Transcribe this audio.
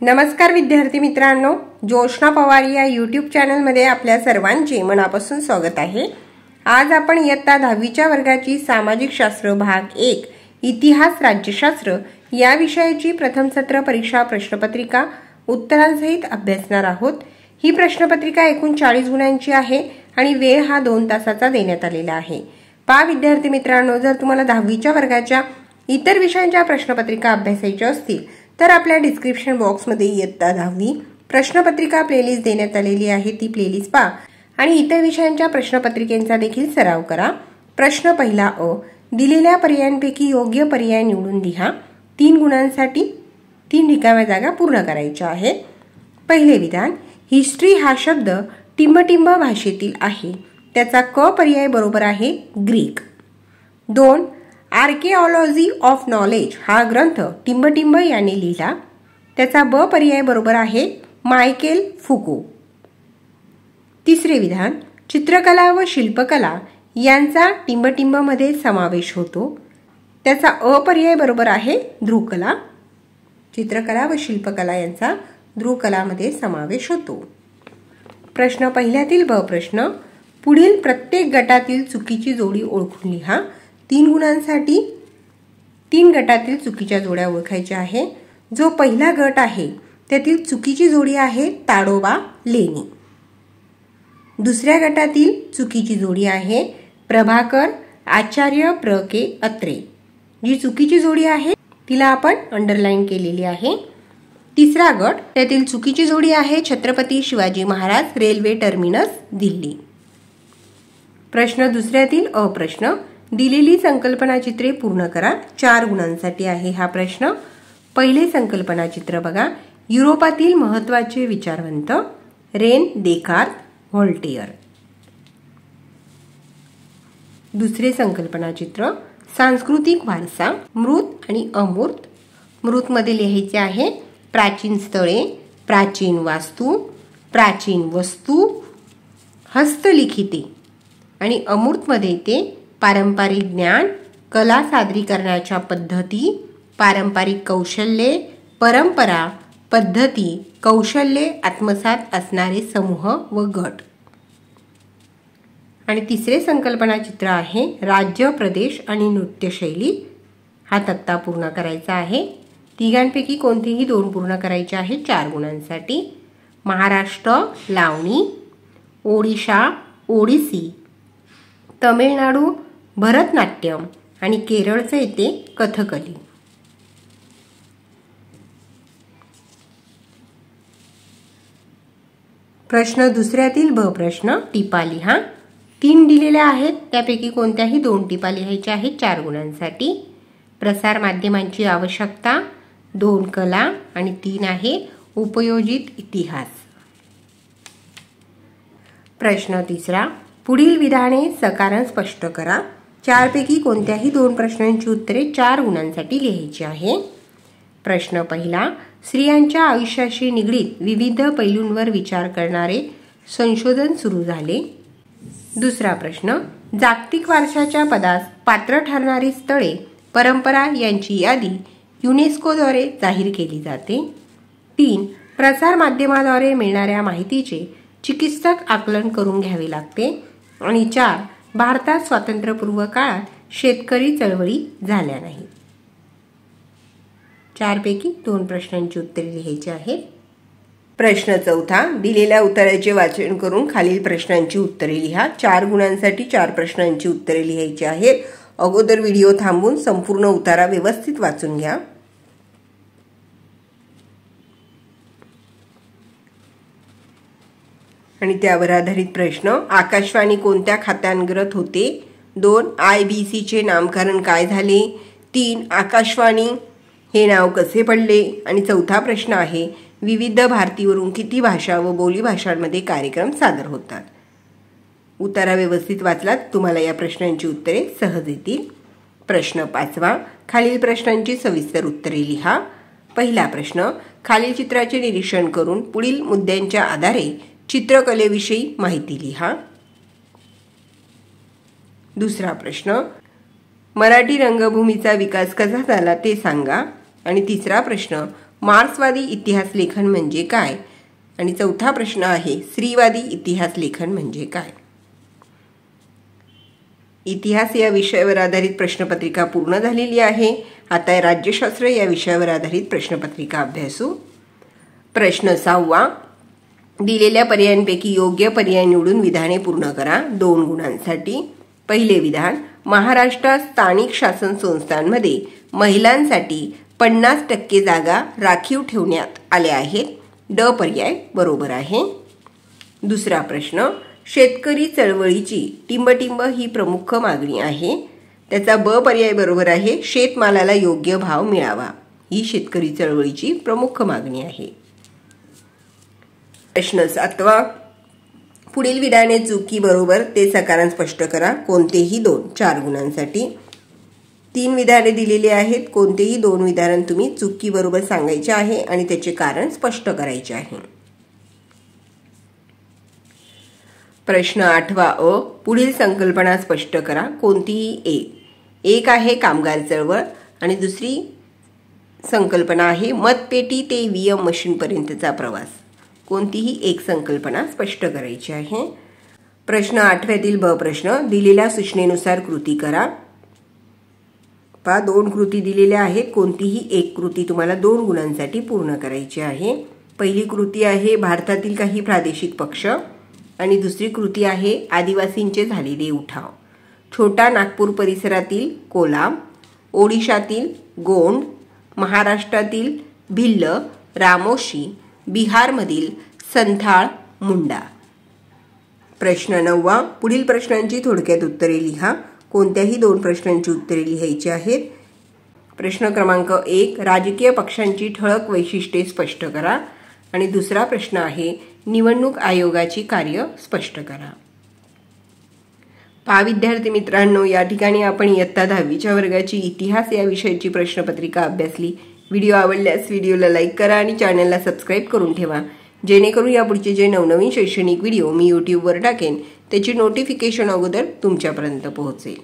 नमस्कार विद्यार्थी मित्रांनो, जोशना पवार या यूट्यूब चॅनलमध्ये आपल्या सर्वांचे मनापासून स्वागत आहे। आज आपण इयत्ता 10वीच्या वर्गाची सामाजिक शास्त्र भाग 1 इतिहास राज्यशास्त्र या विषयाची प्रथम सत्र परीक्षा प्रश्नपत्रिका उत्तरांसहित अभ्यासणार आहोत। ही प्रश्नपत्रिका एकूण 40 गुणांची आहे आणि वेळ हा 2 तासाचा देण्यात आलेला आहे। पहा विद्यार्थी मित्रांनो, जर तुम्हाला 10वीच्या वर्गाच्या इतर विषयांच्या प्रश्नपत्रिका अभ्यासायच्या असतील तर आपल्या डिस्क्रिप्शन बॉक्समध्ये इयत्ता 10वी प्रश्नपत्रिका प्लेलिस्ट देण्यात आलेली आहे। ती प्लेलिस्ट पहा आणि इतर विषयांच्या प्रश्नपत्रिकेचा देखील सराव करा। प्रश्न पहिला अ, दिलेल्या पर्यायांपैकी योग्य पर्याय निवडून लिहा। 3 गुणांसाठी 3 रिकाम्या जागा पूर्ण करायच्या आहेत। पहिले विधान, हिस्ट्री हा शब्द टिंबटिंब भाषेतील आहे, त्याचा क पर्याय बरोबर आहे ग्रीक। 2, आर्किओलॉजी ऑफ नॉलेज हा ग्रंथ टिंबटिंब याने लिहिला, त्याचा ब पर्याय बरोबर आहे मायकेल फुको। तिसरे विधान, चित्रकला व शिल्पकला यांचा टिंबटिंब मध्ये समावेश होतो, त्याचा अ पर्याय बरोबर आहे ध्रुवकला। चित्रकला व शिल्पकला यांचा ध्रुवकलामध्ये समावेश होतो। प्रश्न पहिल्यातील ब प्रश्न, पुढील प्रत्येक गटातील चुकीची जोडी ओळखून लिहा। 3 गुणांसाठी 3 गटातील चुकीच्या जोड्या ओळखायच्या आहे। जो पहिला गट आहे त्यातील चुकीची जोडी आहे ताडोबा लेणी। दुसऱ्या गटातील चुकीची जोडी आहे प्रभाकर आचार्य प्र के अत्रे। जी चुकीची जोडी आहे तिला आपण अंडरलाईन केलेली आहे। तिसरा गट, त्यातील चुकीची जोडी आहे छत्रपती शिवाजी महाराज रेल्वे टर्मिनस दिल्ली। प्रश्न दुसऱ्यातील अ प्रश्न, दिलेली संकल्पना चित्रे पूर्ण करा। 4 गुणांसाठी आहे हा प्रश्न। पहिले संकल्पना चित्र बघा, युरोपातील महत्त्वाचे विचारवंत रेन देकार्त व्होल्टेयर। दुसरे संकल्पना चित्र, सांस्कृतिक वारसा मृत आणि अमूर्त। मृत मध्ये लिहायचे आहे प्राचीन स्थळे, प्राचीन वास्तू, प्राचीन वस्तू, हस्तलिखिते आणि अमूर्त मध्ये ते पारंपरिक ज्ञान, कला सादरीकरणाच्या पद्धती, पारंपरिक कौशल्ये, परंपरा, पद्धती, कौशल्ये आत्मसात असणारे समूह व गट। आणि तिसरे संकल्पना चित्र आहे राज्य, प्रदेश आणि नृत्यशैली। हा तक्ता पूर्ण करायचा आहे। तिघांपैकी कोणतेही 2 पूर्ण करायचे आहे 4 गुणांसाठी। महाराष्ट्र लावणी, ओडिशा ओडिसी, तमिळनाडू भरतनाट्यम आणि केरळचे येते कथकली। प्रश्न दुसऱ्यातील ब प्रश्न, टिपा लिहा। 3 दिलेल्या आहेत, त्यापैकी कोणत्याही 2 टिपा लिहायच्या आहेत 4 गुणांसाठी। प्रसार माध्यमांची आवश्यकता, 2 कला आणि 3 आहे उपयोजित इतिहास। प्रश्न तिसरा, पुढील विधाने सकारण स्पष्ट करा। 4 पैकी कोणत्याही 2 प्रश्नांची उत्तरे 4 गुणांसाठी लिहायची आहे। प्रश्न पहिला, स्त्रियांच्या आयुष्याशी निगडीत विविध पैलूंवर विचार करणारे संशोधन सुरू झाले। दुसरा प्रश्न, जागतिक वारशाच्या पदास पात्र ठरणारी स्थळे, परंपरा यांची यादी युनेस्कोद्वारे जाहीर केली जाते। 3, प्रसार माध्यमाद्वारे मिळणाऱ्या माहितीचे चिकित्सक आकलन करून घ्यावे लागते। आणि 4, भारतात स्वातंत्र्यपूर्व काळात शेतकरी चळवळी झाल्या नाहीत। 4 पैकी 2 प्रश्नांची उत्तरे लिहायची आहेत। प्रश्न चौथा, दिलेल्या उत्तराचे वाचन करून खालील प्रश्नांची उत्तरे लिहा। 4 गुणांसाठी 4 प्रश्नांची उत्तरे लिहायची आहेत। अगोदर व्हिडिओ थांबवून संपूर्ण उतारा व्यवस्थित वाचून घ्या। आणि त्यावर आधारित प्रश्न, आकाशवाणी कोणत्या खात्यांतर्गत होते? 2, IBC चे नामकरण काय झाले? 3, आकाशवाणी हे नाव कसे पडले? आणि चौथा प्रश्न आहे, विविध भारतीवरून किती भाषा व बोलीभाषांमध्ये कार्यक्रम सादर होतात? उतारा व्यवस्थित वाचलात तुम्हाला या प्रश्नांची उत्तरे सहज येतील। प्रश्न 5वा, खालील प्रश्नांची सविस्तर उत्तरे लिहा। पहिला प्रश्न, खालील चित्राचे निरीक्षण करून पुढील मुद्द्यांच्या आधारे चित्रकलेविषयी माहिती लिहा। दुसरा प्रश्न, मराठी रंगभूमीचा विकास कसा झाला ते सांगा। आणि तिसरा प्रश्न, मार्क्सवादी इतिहास लेखन म्हणजे काय? आणि चौथा प्रश्न आहे स्त्रीवादी इतिहास लेखन म्हणजे काय? इतिहास या विषयावर आधारित प्रश्नपत्रिका पूर्ण झालेली आहे. आता राज्यशास्त्र या विषयावर आधारित प्रश्नपत्रिका अभ्यासू. प्रश्न 6. दिलेल्या पर्यायांपैकी योग्य पर्याय निवडून विधाने पूर्ण करा 2 गुणांसाठी. पहिले विधान, महाराष्ट्रात स्थानिक शासन संस्थांमध्ये महिलांसाठी 50% जागा राखीव ठेवण्यात आल्या आहेत. ड पर्याय बरोबर आहे. दुसरा प्रश्न, शेतकरी चळवळीची टिंबटिंब ही प्रमुख मागणी आहे. त्याचा ब पर्याय बरोबर आहे. शेतमालाला योग्य भाव मिळावा ही शेतकरी चळवळीची प्रमुख मागणी आहे. प्रश्न 7. पुढील विधाने चुकी बरोबर ते सकारांत स्पष्ट करा. कोणतेही 2 4 गुणांसाठी. 3 विधाने दिलेली आहेत. कोणतेही 2 विधान तुम्ही चुकी बरोबर सांगायचे आहे आणि त्याचे कारण स्पष्ट करायचे आहे. प्रश्न 8. पुढील संकल्पना स्पष्ट करा. कोणतीही एक आहे कामगार चळवळ आणि दुसरी संकल्पना आहे मतपेटी ते ईव्हीएम मशीन पर्यंतचा प्रवास. कोणतीही एक संकल्पना स्पष्ट करायची आहे. प्रश्न 8 ब प्रश्न, दिलेल्या सूचनेनुसार कृती करा. 2 कृती दिलेल्या आहेत. कोणतीही एक कृती तुम्हाला 2 गुणांसाठी पूर्ण करायची आहे. पहिली कृती आहे भारतातील काही प्रादेशिक पक्ष आणि दुसरी कृती आहे आदिवासींचे झालेले उठाव. छोटा नागपूर परिसरातील कोलाम, ओडिशातील गोंड, महाराष्ट्रातील भिल्ल, रामोशी, बिहारमधील संथाळ, मुंडा. प्रश्न 9. पुढील प्रश्नांची थोडक्यात उत्तरे लिहा. कोणत्याही 2 प्रश्नांची उत्तरे लिहायची आहेत. प्रश्न क्रमांक 1, राजकीय पक्षांची ठळक वैशिष्ट्ये स्पष्ट करा. आणि दुसरा प्रश्न आहे निवडणूक आयोगाची कार्य स्पष्ट करा. विद्यार्थी मित्रांनो, या ठिकाणी आपण इयत्ता 10वीच्या वर्गाची इतिहास या विषयाची प्रश्नपत्रिका अभ्यासली. व्हिडिओ आवडल्यास व्हिडिओला लाईक करा आणि चॅनलला सबस्क्राईब करून ठेवा, जेणेकरून यापुढचे जे नवनवीन शैक्षणिक व्हिडिओ मी यूट्यूबवर टाकेन त्याची नोटिफिकेशन अगोदर तुमच्यापर्यंत पोहोचेल.